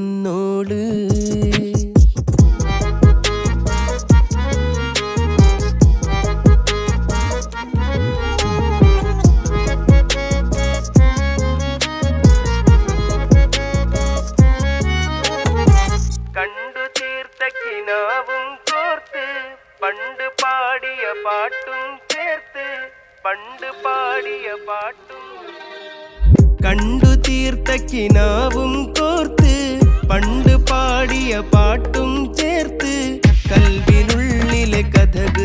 വന്നോള്. കണ്ടു തീർത്ത കിനാവും കോർത്ത് പണ്ട് പാടിയ പാട്ടും ചേർത്ത് പണ്ട് പാടിയ പാട്ടും. കണ്ടു തീർത്ത കിനാവും കോർത്ത് പണ്ട് പാടിയ പാട്ടും ചേർത്ത് കൽവിനുള്ളിലെ കഥക്